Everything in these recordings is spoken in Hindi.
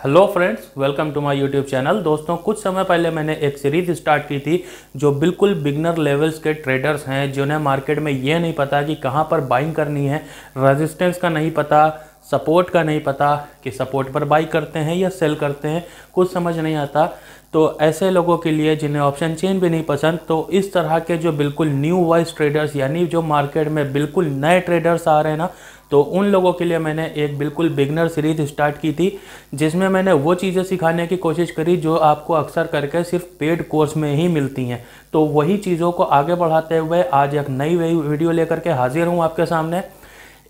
Hello friends, welcome to my YouTube channel. दोस्तों, कुछ समय पहले मैंने एक सीरीज स्टार्ट की थी जो बिल्कुल बिगनर लेवल्स के ट्रेडर्स हैं जिन्हें मार्केट में ये नहीं पता कि कहाँ पर बाइंग करनी है, रेजिस्टेंस का नहीं पता, सपोर्ट का नहीं पता कि सपोर्ट पर बाई करते हैं या सेल करते हैं, कुछ समझ नहीं आता। तो ऐसे लोगों के लिए जिन्हें ऑप्शन चेन भी नहीं पसंद, तो इस तरह के जो बिल्कुल न्यू वाइज ट्रेडर्स यानी जो मार्केट में बिल्कुल नए ट्रेडर्स आ रहे हैं ना, तो उन लोगों के लिए मैंने एक बिल्कुल बिगनर सीरीज स्टार्ट की थी जिसमें मैंने वो चीज़ें सिखाने की कोशिश करी जो आपको अक्सर करके सिर्फ पेड कोर्स में ही मिलती हैं। तो वही चीज़ों को आगे बढ़ाते हुए आज एक नई वीडियो लेकर के हाजिर हूँ आपके सामने।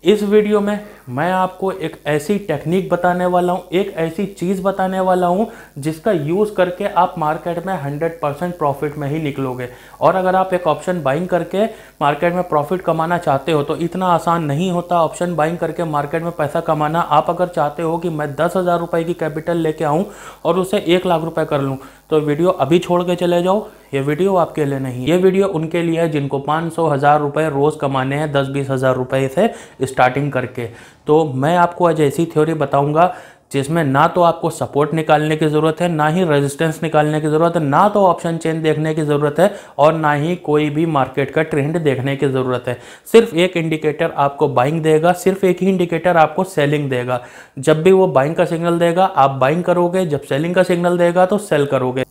इस वीडियो में मैं आपको एक ऐसी टेक्निक बताने वाला हूँ, एक ऐसी चीज़ बताने वाला हूँ जिसका यूज़ करके आप मार्केट में 100% प्रॉफिट में ही निकलोगे। और अगर आप एक ऑप्शन बाइंग करके मार्केट में प्रॉफिट कमाना चाहते हो तो इतना आसान नहीं होता ऑप्शन बाइंग करके मार्केट में पैसा कमाना। आप अगर चाहते हो कि मैं 10,000 रुपये की कैपिटल लेके आऊँ और उसे 1 लाख रुपये कर लूँ, तो वीडियो अभी छोड़ के चले जाओ। ये वीडियो आपके लिए नहीं, ये वीडियो उनके लिए है जिनको 500,000 रुपये रोज़ कमाने हैं 10-20 हज़ार रुपये से स्टार्टिंग करके। तो मैं आपको आज ऐसी थ्योरी बताऊंगा जिसमें ना तो आपको सपोर्ट निकालने की ज़रूरत है, ना ही रेजिस्टेंस निकालने की ज़रूरत है, ना तो ऑप्शन चेन देखने की ज़रूरत है और ना ही कोई भी मार्केट का ट्रेंड देखने की ज़रूरत है। सिर्फ एक इंडिकेटर आपको बाइंग देगा, सिर्फ एक ही इंडिकेटर आपको सेलिंग देगा। जब भी वो बाइंग का सिग्नल देगा आप बाइंग करोगे, जब सेलिंग का सिग्नल देगा तो सेल करोगे।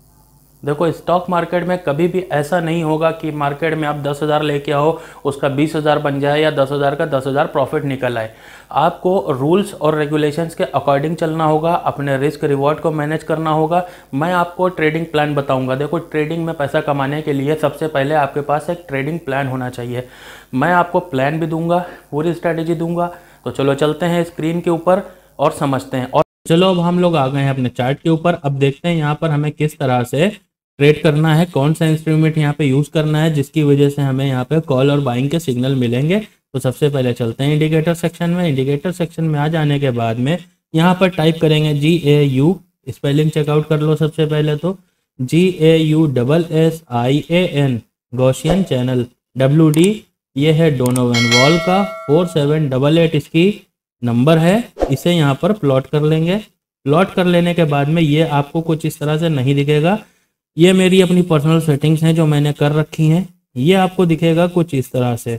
देखो, स्टॉक मार्केट में कभी भी ऐसा नहीं होगा कि मार्केट में आप 10,000 लेके आओ, उसका 20,000 बन जाए या 10,000 का 10,000 प्रॉफिट निकल आए। आपको रूल्स और रेगुलेशंस के अकॉर्डिंग चलना होगा, अपने रिस्क रिवॉर्ड को मैनेज करना होगा। मैं आपको ट्रेडिंग प्लान बताऊंगा। देखो, ट्रेडिंग में पैसा कमाने के लिए सबसे पहले आपके पास एक ट्रेडिंग प्लान होना चाहिए। मैं आपको प्लान भी दूंगा, पूरी स्ट्रैटेजी दूंगा। तो चलो चलते हैं स्क्रीन के ऊपर और समझते हैं। और चलो, अब हम लोग आ गए हैं अपने चार्ट के ऊपर। अब देखते हैं यहाँ पर हमें किस तरह से ट्रेड करना है, कौन सा इंस्ट्रूमेंट यहाँ पे यूज़ करना है जिसकी वजह से हमें यहाँ पे कॉल और बाइंग के सिग्नल मिलेंगे। तो सबसे पहले चलते हैं इंडिकेटर सेक्शन में। इंडिकेटर सेक्शन में आ जाने के बाद में यहाँ पर टाइप करेंगे GAU, स्पेलिंग चेकआउट कर लो सबसे पहले। तो GAUSSIAN, गॉसियन चैनल। WD ये है डोनोवन वॉल का 4788 इसकी नंबर है। इसे यहाँ पर प्लॉट कर लेंगे। प्लॉट कर लेने के बाद में ये आपको कुछ इस तरह से नहीं दिखेगा। ये मेरी अपनी पर्सनल सेटिंग्स हैं जो मैंने कर रखी हैं। ये आपको दिखेगा कुछ इस तरह से,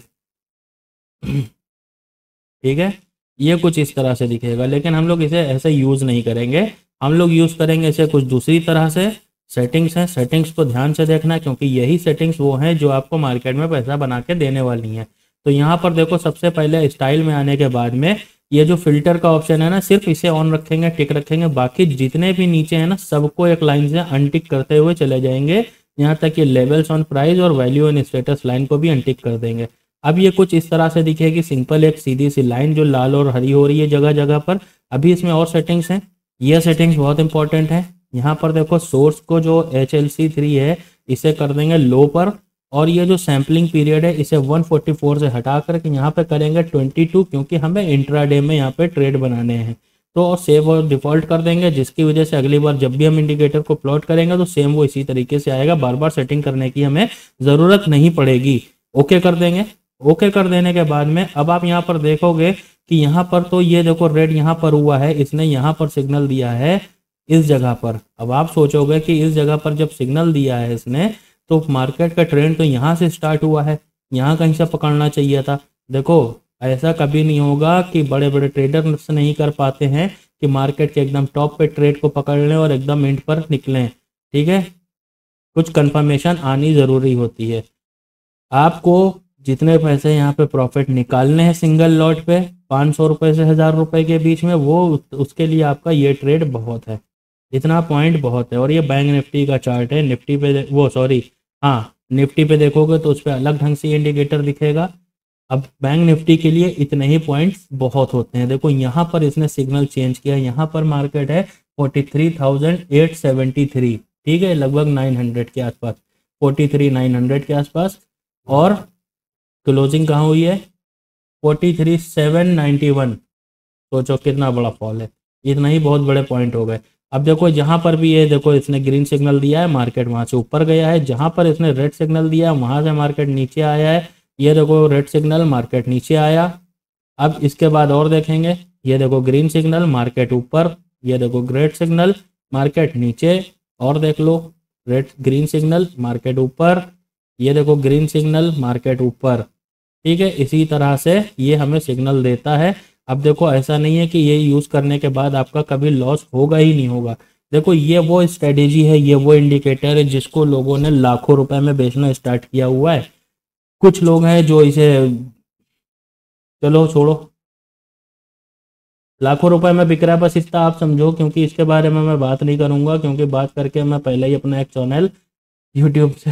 ठीक है। ये कुछ इस तरह से दिखेगा, लेकिन हम लोग इसे ऐसे यूज़ नहीं करेंगे। हम लोग यूज़ करेंगे इसे कुछ दूसरी तरह से। सेटिंग्स हैं, सेटिंग्स को ध्यान से देखना क्योंकि यही सेटिंग्स वो हैं जो आपको मार्केट में पैसा बना के देने वाली हैं। तो यहाँ पर देखो, सबसे पहले स्टाइल में आने के बाद में ये जो फिल्टर का ऑप्शन है ना, सिर्फ इसे ऑन रखेंगे, टिक रखेंगे। बाकी जितने भी नीचे है ना, सबको एक लाइन से अनटिक करते हुए चले जाएंगे, यहाँ तक कि लेवल्स ऑन प्राइस और वैल्यू ऑन स्टेटस लाइन को भी अनटिक कर देंगे। अब ये कुछ इस तरह से दिखेगी, सिंपल एक सीधी सी लाइन जो लाल और हरी हो रही है जगह जगह पर। अभी इसमें और सेटिंग्स हैं, ये सेटिंग्स बहुत इंपॉर्टेंट है। यहाँ पर देखो, सोर्स को जो HLC3 है इसे कर देंगे लो पर, और ये जो सैम्पलिंग पीरियड है इसे 144 से हटा करके यहाँ पे करेंगे 22, क्योंकि हमें इंट्राडे में यहाँ पे ट्रेड बनाने हैं। तो सेव और डिफ़ॉल्ट कर देंगे, जिसकी वजह से अगली बार जब भी हम इंडिकेटर को प्लॉट करेंगे तो सेम वो इसी तरीके से आएगा। बार बार सेटिंग करने की हमें ज़रूरत नहीं पड़ेगी। ओके कर देंगे। ओके कर देने के बाद में अब आप यहाँ पर देखोगे कि यहाँ पर तो ये देखो रेड यहाँ पर हुआ है, इसने यहाँ पर सिग्नल दिया है इस जगह पर। अब आप सोचोगे कि इस जगह पर जब सिग्नल दिया है इसने, तो मार्केट का ट्रेंड तो यहाँ से स्टार्ट हुआ है, यहाँ कहीं से पकड़ना चाहिए था। देखो, ऐसा कभी नहीं होगा कि बड़े बड़े ट्रेडर से नहीं कर पाते हैं कि मार्केट के एकदम टॉप पे ट्रेड को पकड़ लें और एकदम एंड पर निकलें, ठीक है। कुछ कंफर्मेशन आनी ज़रूरी होती है। आपको जितने पैसे यहाँ पे प्रॉफिट निकालने हैं सिंगल लॉट पे 500 रुपये से 1,000 रुपये के बीच में, वो उसके लिए आपका ये ट्रेड बहुत है, इतना पॉइंट बहुत है। और ये बैंक निफ्टी का चार्ट है। निफ्टी पे निफ्टी पे देखोगे तो उस पर अलग ढंग से इंडिकेटर दिखेगा। अब बैंक निफ्टी के लिए इतने ही पॉइंट्स बहुत होते हैं। देखो, यहाँ पर इसने सिग्नल चेंज किया, यहाँ पर मार्केट है 43,873, ठीक है, लगभग 900 के आसपास, 43,900 के आसपास। और क्लोजिंग कहाँ हुई है? 43,791। सोचो कितना बड़ा फॉल है। इतना ही बहुत बड़े पॉइंट हो गए। अब देखो, जहाँ पर भी ये देखो इसने ग्रीन सिग्नल दिया है, मार्केट वहाँ से ऊपर गया है। जहाँ पर इसने रेड सिग्नल दिया है वहाँ से मार्केट नीचे आया है। ये देखो रेड सिग्नल, मार्केट नीचे आया। अब इसके बाद और देखेंगे, ये देखो ग्रीन सिग्नल, मार्केट ऊपर, ये देखो ग्रेड सिग्नल, मार्केट नीचे, और देख लो रेड ग्रीन सिग्नल, मार्केट ऊपर, ये देखो ग्रीन सिग्नल, मार्केट ऊपर। ठीक है, इसी तरह से ये हमें सिग्नल देता है। अब देखो ऐसा नहीं है कि ये यूज़ करने के बाद आपका कभी लॉस होगा ही नहीं होगा। देखो ये वो स्ट्रेटेजी है, ये वो इंडिकेटर है जिसको लोगों ने लाखों रुपए में बेचना स्टार्ट किया हुआ है। कुछ लोग हैं जो इसे, चलो छोड़ो, लाखों रुपए में बिक रहा है, बस इतना आप समझो। क्योंकि इसके बारे में मैं बात नहीं करूंगा, क्योंकि बात करके मैं पहले ही अपना एक चैनल यूट्यूब से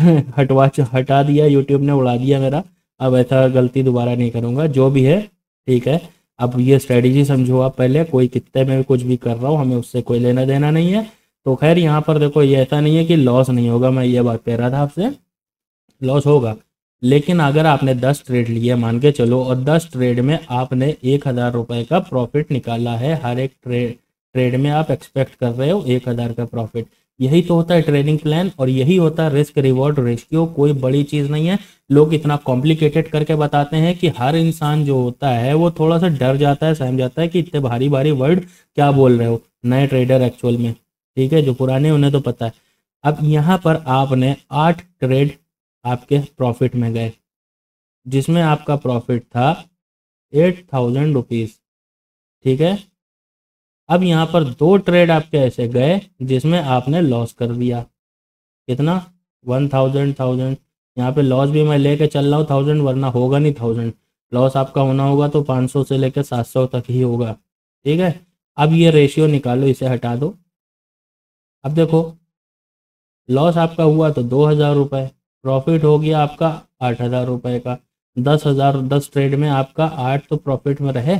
हटा दिया, यूट्यूब ने उड़ा दिया मेरा। अब ऐसा गलती दोबारा नहीं करूंगा। जो भी है ठीक है, अब ये स्ट्रेटेजी समझो आप पहले। कोई कितने में कुछ भी कर रहा हो, हमें उससे कोई लेना देना नहीं है। तो खैर यहाँ पर देखो, ये ऐसा नहीं है कि लॉस नहीं होगा, मैं ये बात कह रहा था आपसे, लॉस होगा। लेकिन अगर आपने 10 ट्रेड लिए मान के चलो, और 10 ट्रेड में आपने 1000 रुपये का प्रॉफिट निकाला है, हर एक ट्रेड में आप एक्सपेक्ट कर रहे हो 1000 का प्रॉफिट। यही तो होता है ट्रेडिंग प्लान, और यही होता है रिस्क रिवॉर्ड रेशियो। कोई बड़ी चीज़ नहीं है। लोग इतना कॉम्प्लिकेटेड करके बताते हैं कि हर इंसान जो होता है वो थोड़ा सा डर जाता है, सहम जाता है कि इतने भारी भारी वर्ड क्या बोल रहे हो नए ट्रेडर एक्चुअल में। ठीक है, जो पुराने उन्हें तो पता है। अब यहाँ पर आपने 8 ट्रेड आपके प्रॉफिट में गए, जिसमें आपका प्रॉफिट था 8000 रुपीज़। ठीक है, अब यहाँ पर 2 ट्रेड आपके ऐसे गए जिसमें आपने लॉस कर दिया। कितना? 1000। यहाँ पे लॉस भी मैं लेके चल रहा हूँ 1000, वरना होगा नहीं 1000। लॉस आपका होना होगा तो 500 से लेकर 700 तक ही होगा। ठीक है, अब ये रेशियो निकालो, इसे हटा दो। अब देखो लॉस आपका हुआ तो 2000 रुपये, प्रॉफिट हो गया आपका 8000 रुपये का। 10 ट्रेड में आपका 8 तो प्रॉफिट में रहे।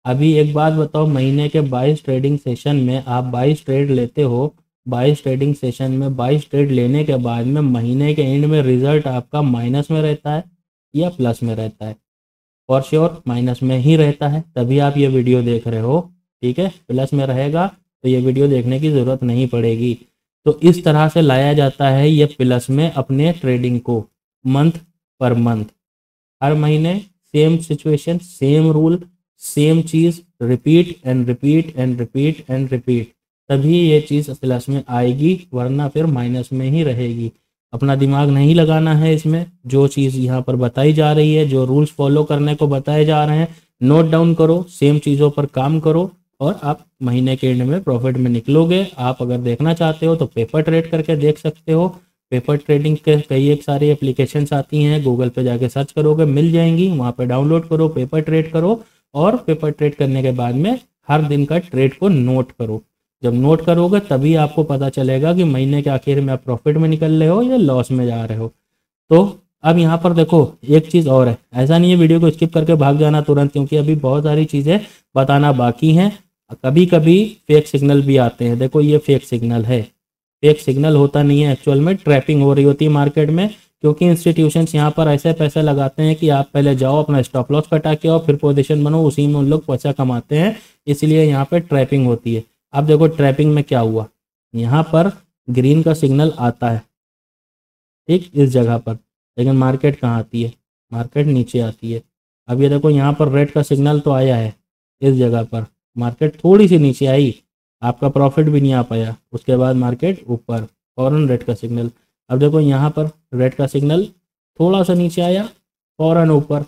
अभी एक बात बताओ, महीने के 22 ट्रेडिंग सेशन में आप 22 ट्रेड लेते हो, 22 ट्रेडिंग सेशन में 22 ट्रेड लेने के बाद में महीने के एंड में रिजल्ट आपका माइनस में रहता है या प्लस में रहता है? फॉर श्योर माइनस में ही रहता है, तभी आप ये वीडियो देख रहे हो। ठीक है, प्लस में रहेगा तो ये वीडियो देखने की ज़रूरत नहीं पड़ेगी। तो इस तरह से लाया जाता है ये प्लस में अपने ट्रेडिंग को, मंथ पर मंथ। हर महीने same situation, same rule, same चीज़, repeat and repeat and repeat and repeat, तभी ये चीज़ प्लस में आएगी, वरना फिर माइनस में ही रहेगी। अपना दिमाग नहीं लगाना है इसमें। जो चीज़ यहाँ पर बताई जा रही है, जो रूल्स फॉलो करने को बताए जा रहे हैं, नोट डाउन करो, सेम चीज़ों पर काम करो, और आप महीने के एंड में प्रॉफिट में निकलोगे। आप अगर देखना चाहते हो तो पेपर ट्रेड करके देख सकते हो। पेपर ट्रेडिंग के कई एक सारी एप्लीकेशंस आती हैं, गूगल पे जाके सर्च करोगे मिल जाएंगी, वहाँ पे डाउनलोड करो, पेपर ट्रेड करो, और पेपर ट्रेड करने के बाद में हर दिन का ट्रेड को नोट करो। जब नोट करोगे तभी आपको पता चलेगा कि महीने के आखिर में आप प्रॉफिट में निकल रहे हो या लॉस में जा रहे हो। तो अब यहाँ पर देखो एक चीज़ और है, ऐसा नहीं है वीडियो को स्किप करके भाग जाना तुरंत, क्योंकि अभी बहुत सारी चीज़ें बताना बाकी हैं। कभी कभी फेक सिग्नल भी आते हैं। देखो ये फेक सिग्नल है, फेक सिग्नल होता नहीं है, एक्चुअल में ट्रैपिंग हो रही होती है मार्केट में। क्योंकि इंस्टीट्यूशंस यहाँ पर ऐसे पैसे लगाते हैं कि आप पहले जाओ अपना स्टॉप लॉस कटा के आओ, फिर पोजीशन बनो, उसी में उन लोग पैसा कमाते हैं, इसलिए यहाँ पर ट्रैपिंग होती है। अब देखो ट्रैपिंग में क्या हुआ, यहाँ पर ग्रीन का सिग्नल आता है ठीक इस जगह पर, लेकिन मार्केट कहाँ आती है? मार्केट नीचे आती है। अब ये देखो यहाँ पर रेड का सिग्नल तो आया है इस जगह पर, मार्केट थोड़ी सी नीचे आई, आपका प्रॉफिट भी नहीं आ पाया। उसके बाद मार्केट ऊपर, फौरन रेड का सिग्नल। अब देखो यहाँ पर रेड का सिग्नल थोड़ा सा नीचे आया, फौरन ऊपर।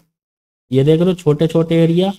ये देख लो छोटे छोटे एरिया,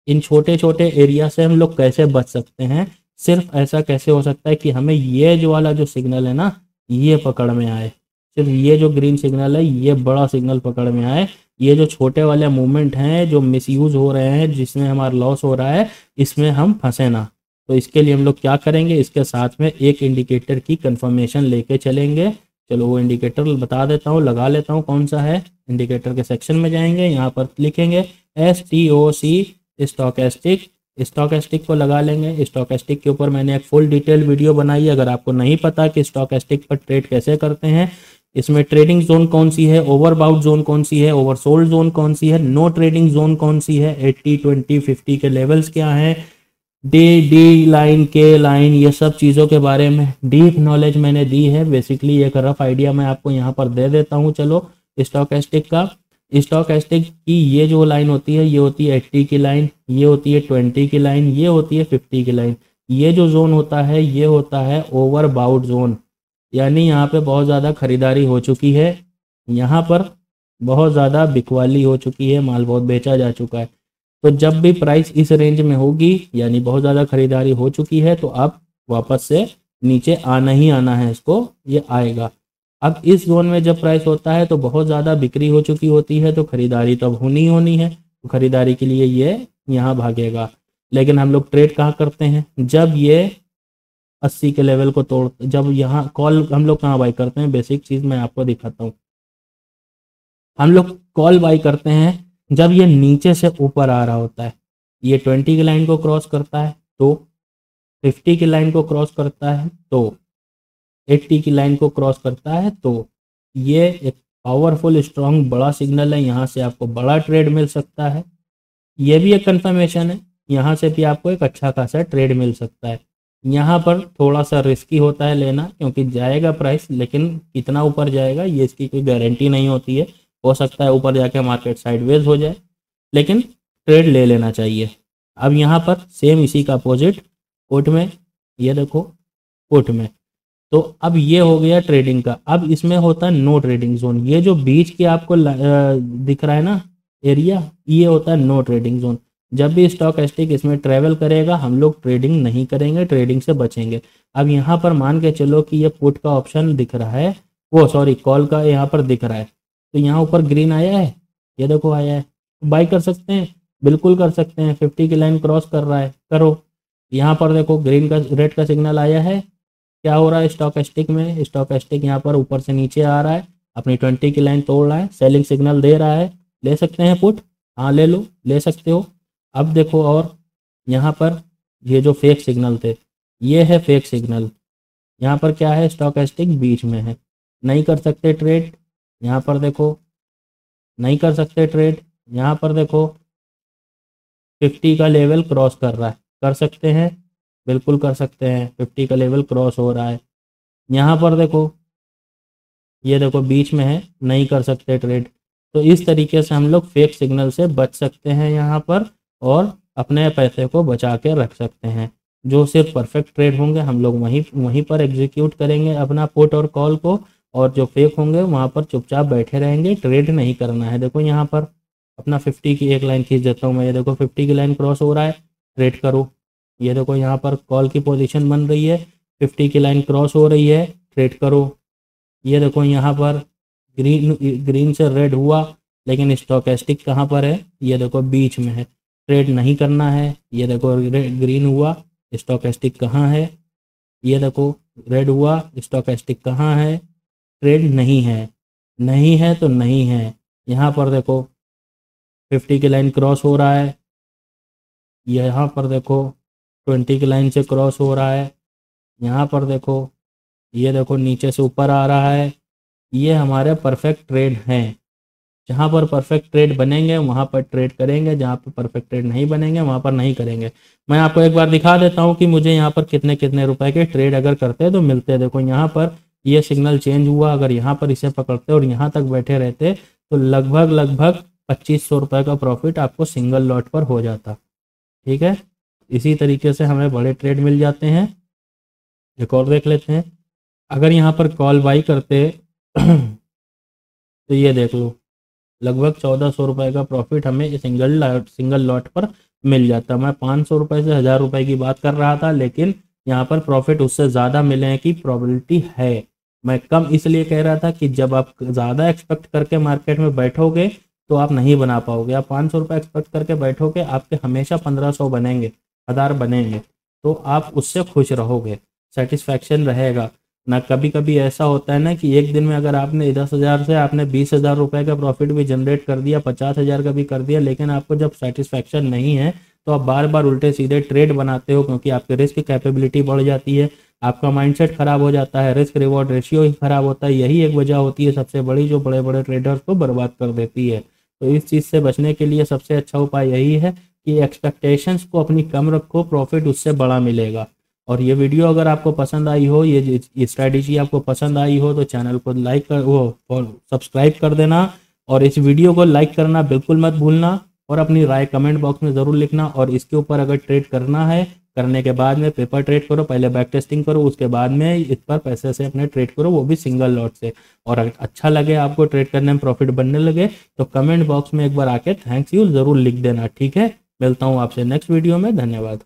इन छोटे छोटे एरिया से हम लोग कैसे बच सकते हैं? सिर्फ ऐसा कैसे हो सकता है कि हमें ये जो वाला जो सिग्नल है ना, ये पकड़ में आए। सिर्फ ये जो ग्रीन सिग्नल है, ये बड़ा सिग्नल पकड़ में आए। ये जो छोटे वाले मूवमेंट हैं जो मिसयूज हो रहे हैं, जिसमें हमारा लॉस हो रहा है, इसमें हम फंसे ना। तो इसके लिए हम लोग क्या करेंगे, इसके साथ में एक इंडिकेटर की कंफर्मेशन लेके चलेंगे। चलो वो इंडिकेटर बता देता हूँ, लगा लेता हूँ कौन सा है। इंडिकेटर के सेक्शन में जाएंगे, यहाँ पर लिखेंगे STOC स्टॉकेस्टिक। स्टॉकेस्टिक को लगा लेंगे। स्टॉकेस्टिक के ऊपर मैंने एक फुल डिटेल वीडियो बनाई है। अगर आपको नहीं पता कि स्टॉकेस्टिक पर ट्रेड कैसे करते हैं, इसमें ट्रेडिंग जोन कौन सी है, ओवरबाउट जोन कौन सी है, ओवरसोल्ड जोन कौन सी है, नो ट्रेडिंग जोन कौन सी है, 80 20 50 के लेवल्स क्या हैं, डी लाइन, के लाइन, ये सब चीज़ों के बारे में डीप नॉलेज मैंने दी है। बेसिकली एक रफ आइडिया मैं आपको यहाँ पर दे देता हूँ। चलो स्टॉकेस्टिक का, स्टॉकेस्टिक की ये जो लाइन होती है, ये होती है 80 की लाइन, ये होती है 20 की लाइन, ये होती है 50 की लाइन। ये जो जोन होता है ये होता है ओवरबाउट जोन, यानी यहाँ पे बहुत ज़्यादा खरीदारी हो चुकी है, यहाँ पर बहुत ज़्यादा बिकवाली हो चुकी है, माल बहुत बेचा जा चुका है। तो जब भी प्राइस इस रेंज में होगी यानी बहुत ज़्यादा खरीदारी हो चुकी है तो अब वापस से नीचे आना ही आना है इसको, ये आएगा। अब इस जोन में जब प्राइस होता है तो बहुत ज़्यादा बिक्री हो चुकी होती है, तो खरीदारी तो अब होनी होनी है, तो खरीदारी के लिए ये यहाँ भागेगा। लेकिन हम लोग ट्रेड कहाँ करते हैं, जब ये 80 के लेवल को तोड़, जब यहाँ कॉल हम लोग कहाँ बाई करते हैं, बेसिक चीज़ मैं आपको दिखाता हूँ। हम लोग कॉल बाई करते हैं जब ये नीचे से ऊपर आ रहा होता है, ये 20 की लाइन को क्रॉस करता है तो 50 की लाइन को क्रॉस करता है तो 80 की लाइन को क्रॉस करता है, तो ये एक पावरफुल स्ट्रॉन्ग बड़ा सिग्नल है, यहाँ से आपको बड़ा ट्रेड मिल सकता है। ये भी एक कंफर्मेशन है, यहाँ से भी आपको एक अच्छा खासा ट्रेड मिल सकता है। यहाँ पर थोड़ा सा रिस्की होता है लेना, क्योंकि जाएगा प्राइस, लेकिन कितना ऊपर जाएगा ये इसकी कोई गारंटी नहीं होती है। हो सकता है ऊपर जाके मार्केट साइडवेज हो जाए, लेकिन ट्रेड ले लेना चाहिए। अब यहाँ पर सेम इसी का अपोजिट पुट में, ये देखो पुट में, तो अब ये हो गया ट्रेडिंग का। अब इसमें होता है नो ट्रेडिंग जोन, ये जो बीच के आपको दिख रहा है ना एरिया, ये होता है नो ट्रेडिंग जोन। जब भी स्टॉकेस्टिक इसमें ट्रेवल करेगा हम लोग ट्रेडिंग नहीं करेंगे, ट्रेडिंग से बचेंगे। अब यहाँ पर मान के चलो कि ये पुट का ऑप्शन दिख रहा है, वो सॉरी कॉल का यहाँ पर दिख रहा है, तो यहाँ ऊपर ग्रीन आया है, ये देखो आया है, बाई कर सकते हैं, बिल्कुल कर सकते हैं। 50 की लाइन क्रॉस कर रहा है, करो। यहाँ पर देखो ग्रीन का रेड का सिग्नल आया है, क्या हो रहा है स्टॉकेस्टिक में, स्टॉकेस्टिक यहाँ पर ऊपर से नीचे आ रहा है, अपनी 20 की लाइन तोड़ रहा है, सेलिंग सिग्नल दे रहा है। ले सकते हैं पुट, हाँ ले लो, ले सकते हो। अब देखो, और यहाँ पर ये जो फेक सिग्नल थे, ये है फेक सिग्नल। यहाँ पर क्या है, स्टॉकेस्टिक बीच में है, नहीं कर सकते ट्रेड। यहाँ पर देखो नहीं कर सकते ट्रेड, यहाँ पर देखो 50 का लेवल क्रॉस कर रहा है, कर सकते हैं, बिल्कुल कर सकते हैं। 50 का लेवल क्रॉस हो रहा है, यहाँ पर देखो, ये देखो बीच में है, नहीं कर सकते ट्रेड। तो इस तरीके से हम लोग फेक सिग्नल से बच सकते हैं यहाँ पर, और अपने पैसे को बचा के रख सकते हैं। जो सिर्फ परफेक्ट ट्रेड होंगे हम लोग वहीं पर एग्जीक्यूट करेंगे अपना पुट और कॉल को, और जो फेक होंगे वहाँ पर चुपचाप बैठे रहेंगे, ट्रेड नहीं करना है। देखो यहाँ पर अपना 50 की एक लाइन खींच देता हूँ मैं, ये देखो 50 की लाइन क्रॉस हो रहा है, ट्रेड करो। ये देखो यहाँ पर कॉल की पोजीशन बन रही है, 50 की लाइन क्रॉस हो रही है, ट्रेड करो। ये देखो यहाँ पर ग्रीन से रेड हुआ, लेकिन स्टॉकेस्टिक कहाँ पर है, ये देखो बीच में है, ट्रेड नहीं करना है। ये देखो ग्रीन हुआ, स्टॉकेस्टिक कहाँ है, ये देखो रेड हुआ, स्टॉकेस्टिक कहाँ है, ट्रेड नहीं है, नहीं है तो नहीं है। यहाँ पर देखो 50 की लाइन क्रॉस हो रहा है, यहाँ पर देखो 20 की लाइन से क्रॉस हो रहा है, यहाँ पर देखो, ये देखो नीचे से ऊपर आ रहा है। ये हमारे परफेक्ट ट्रेड हैं। जहाँ पर परफेक्ट ट्रेड बनेंगे वहाँ पर ट्रेड करेंगे, जहाँ पर परफेक्ट ट्रेड नहीं बनेंगे वहाँ पर नहीं करेंगे। मैं आपको एक बार दिखा देता हूँ कि मुझे यहाँ पर कितने कितने रुपए के ट्रेड अगर करते हैं तो मिलते हैं। देखो यहाँ पर ये सिग्नल चेंज हुआ, अगर यहाँ पर इसे पकड़ते और यहाँ तक बैठे रहते तो लगभग 2500 रुपये का प्रॉफिट आपको सिंगल लॉट पर हो जाता। ठीक है, इसी तरीके से हमें बड़े ट्रेड मिल जाते हैं। एक और देख लेते हैं, अगर यहाँ पर कॉल बाई करते तो ये देख लो लगभग 1400 रुपये का प्रॉफिट हमें सिंगल लॉट पर मिल जाता। मैं 500 रुपये से 1000 रुपये की बात कर रहा था, लेकिन यहाँ पर प्रॉफिट उससे ज़्यादा मिलने की प्रोबेबिलिटी है। मैं कम इसलिए कह रहा था कि जब आप ज़्यादा एक्सपेक्ट करके मार्केट में बैठोगे तो आप नहीं बना पाओगे। आप 500 रुपये एक्सपेक्ट करके बैठोगे, आपके हमेशा 1500 बनेंगे, 1000 बनेंगे, तो आप उससे खुश रहोगे, सेटिस्फैक्शन रहेगा ना। कभी कभी ऐसा होता है ना कि एक दिन में अगर आपने 10,000 से आपने 20,000 रुपये का प्रॉफिट भी जनरेट कर दिया, 50,000 का भी कर दिया, लेकिन आपको जब सेटिस्फैक्शन नहीं है तो आप बार बार उल्टे सीधे ट्रेड बनाते हो, क्योंकि आपकी रिस्क कैपेबिलिटी बढ़ जाती है, आपका माइंडसेट खराब हो जाता है, रिस्क रिवॉर्ड रेशियो ही खराब होता है। यही एक वजह होती है सबसे बड़ी, जो बड़े बड़े ट्रेडर्स को बर्बाद कर देती है। तो इस चीज़ से बचने के लिए सबसे अच्छा उपाय यही है कि एक्सपेक्टेशंस को अपनी कम रखो, प्रॉफिट उससे बड़ा मिलेगा। और ये वीडियो अगर आपको पसंद आई हो, ये स्ट्रैटेजी आपको पसंद आई हो, तो चैनल को लाइक कर सब्सक्राइब कर देना, और इस वीडियो को लाइक करना बिल्कुल मत भूलना। और अपनी राय कमेंट बॉक्स में ज़रूर लिखना। और इसके ऊपर अगर ट्रेड करना है, करने के बाद में पेपर ट्रेड करो, पहले बैक टेस्टिंग करो, उसके बाद में इस पर पैसे से अपने ट्रेड करो, वो भी सिंगल लॉट से। और अगर अच्छा लगे आपको, ट्रेड करने में प्रॉफिट बनने लगे, तो कमेंट बॉक्स में एक बार आके थैंक्स यू ज़रूर लिख देना, ठीक है। मिलता हूँ आपसे नेक्स्ट वीडियो में, धन्यवाद।